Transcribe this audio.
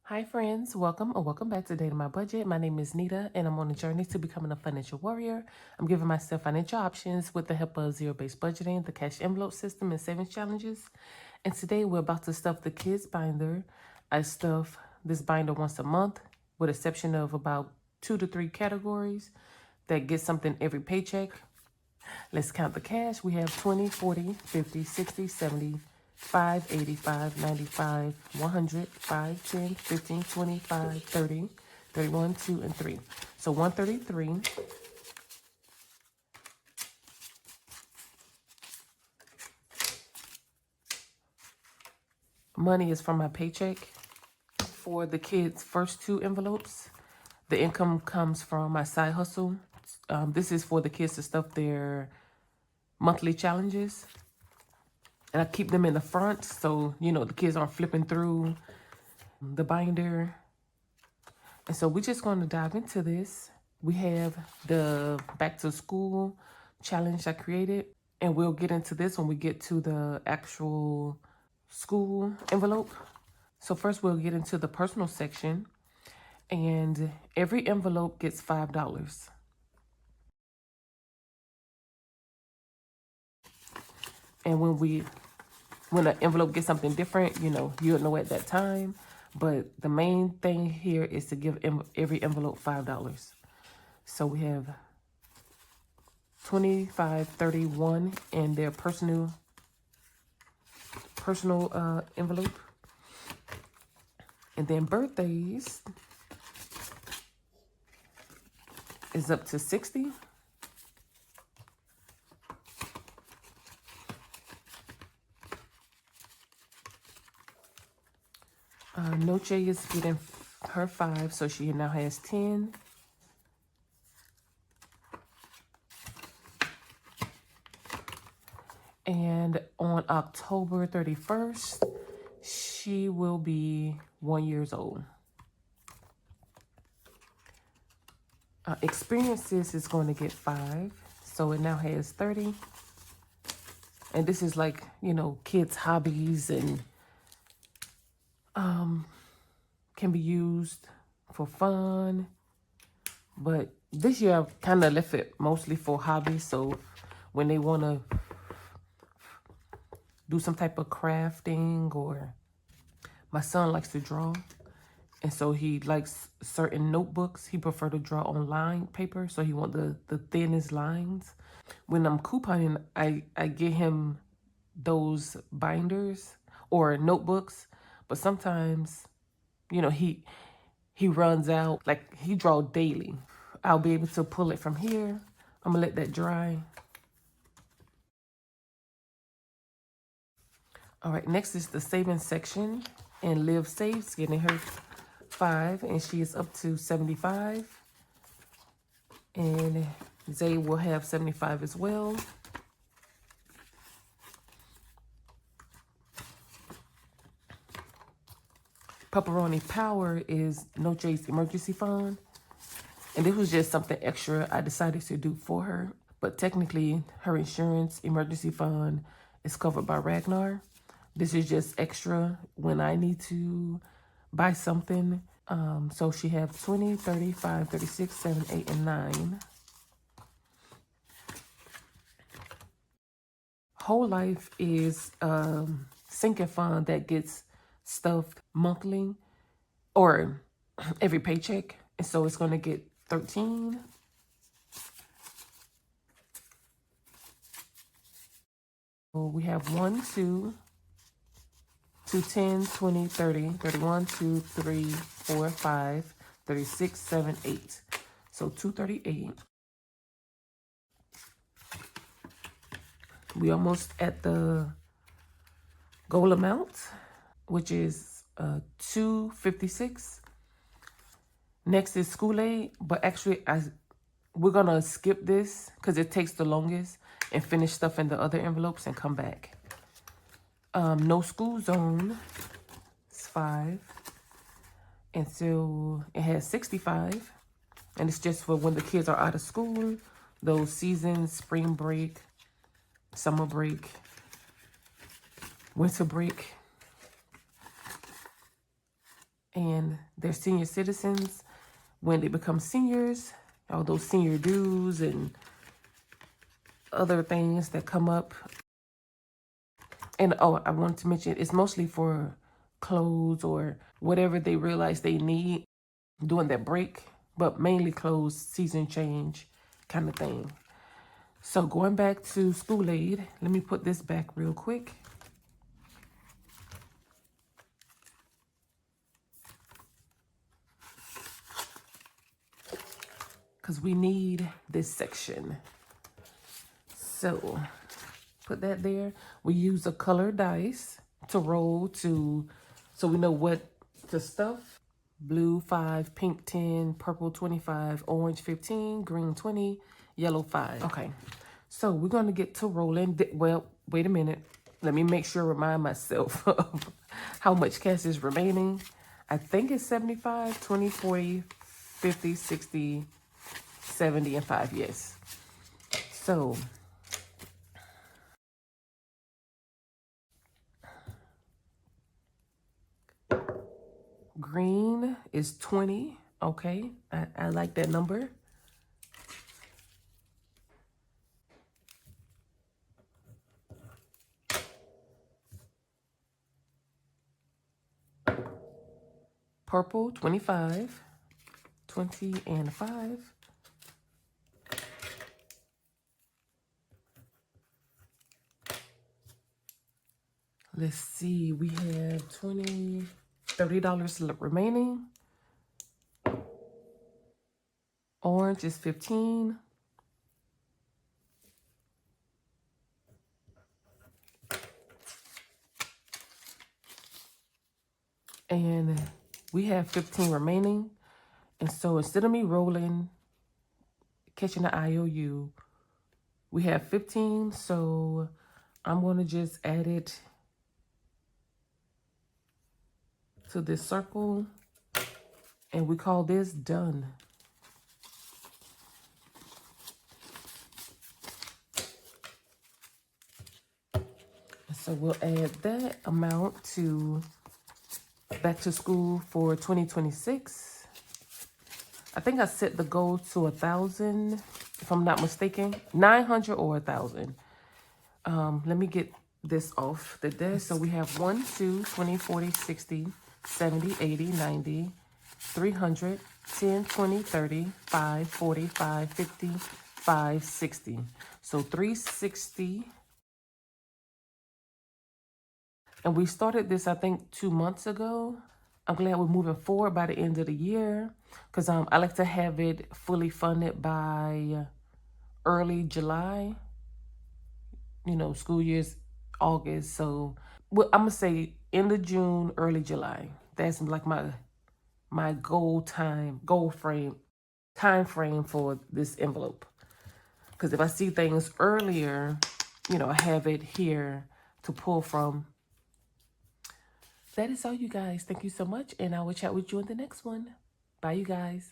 Hi friends, welcome or welcome back to Date on My Budget. My name is Nita and I'm on a journey to becoming a financial warrior. I'm giving myself financial options with the help of zero-based budgeting, the cash envelope system, and savings challenges. And today we're about to stuff the kids binder. I stuff this binder once a month with exception of about 2 to 3 categories that get something every paycheck. Let's count the cash. We have 20, 40, 50, 60, 70, 5, 85, 95, 100, 5, 10, 15, 25, 30, 31, 2, and 3. So 133. Money is from my paycheck. For the kids' first 2 envelopes, the income comes from my side hustle. This is for the kids to stuff their monthly challenges. And I keep them in the front so, the kids aren't flipping through the binder. And so we're just going to dive into this. We have the back to school challenge I created, and we'll get into this when we get to the actual school envelope. So first we'll get into the personal section, and every envelope gets $5. And when an envelope gets something different, you'll know at that time. But the main thing here is to give every envelope $5. So we have 25, 31 in their personal envelope. And then birthdays is up to 60. Noche is getting her 5, so she now has 10. And on October 31st, she will be 1 year old. Experiences is going to get 5, so it now has 30. And this is like, kids' hobbies and can be used for fun. But this year I've kind of left it mostly for hobbies. So when they want to do some type of crafting, or my son likes to draw. And so he likes certain notebooks. He prefer to draw on line paper. So he want the thinnest lines. When I'm couponing, I get him those binders or notebooks. But sometimes, he runs out. Like, he draw daily. I'll be able to pull it from here. I'm going to let that dry. All right, next is the savings section. And Liv Saves, getting her 5, and she is up to 75. And Zay will have 75 as well. Pepperoni Power is Noche's emergency fund. And this was just something extra I decided to do for her. But technically, her insurance emergency fund is covered by Ragnar. This is just extra when I need to buy something. So she have 20, 35, 36, 7, 8, and 9. Whole Life is sinking fund that gets stuffed monthly or every paycheck. And so it's going to get 13. So we have 1, 2, 10, 20, 30, 31, 2, 3, 4, 5, 36, 7, 8. So 238. We almost at the goal amount, which is 256. Next is school aid, but actually we're gonna skip this because it takes the longest and finish stuff in the other envelopes and come back. No school zone is 5. And so it has 65. And it's just for when the kids are out of school, those seasons, spring break, summer break, winter break. and they're senior citizens. When they become seniors, all those senior dues and other things that come up. And oh, I wanted to mention, it's mostly for clothes or whatever they realize they need during that break, but mainly clothes, season change kind of thing. So going back to school aid, let me put this back real quick. Because we need this section. So put that there. We use a colored dice to roll so we know what to stuff. Blue 5, pink 10, purple 25, orange 15, green 20, yellow 5. Okay, so we're going to get to rolling. Well, wait a minute. Let me make sure, remind myself of how much cash is remaining. I think it's 75, 20, 40, 50, 60, 70, and 5, yes. So green is 20. Okay, I like that number. Purple, 25. 20 and 5. Let's see, we have $30 remaining. Orange is 15. And we have 15 remaining. And so instead of me rolling, catching the IOU, we have 15. So I'm going to just add it to this circle. And we call this done. So we'll add that amount to back to school for 2026. I think I set the goal to 1,000, if I'm not mistaken. 900 or 1,000. Let me get this off the desk. So we have 1, 2, 20, 40, 60, 70, 80, 90, 300, 10, 20, 30, 5, 40, 5, 50, 5, 60. So 360. And we started this, I think, 2 months ago. I'm glad we're moving forward by the end of the year because I like to have it fully funded by early July. You know, school year's August. So well, I'm going to say end of June, early July. That's like my time frame for this envelope. Because if I see things earlier, you know, I have it here to pull from. That is all, you guys. Thank you so much, and I will chat with you in the next one. Bye, you guys.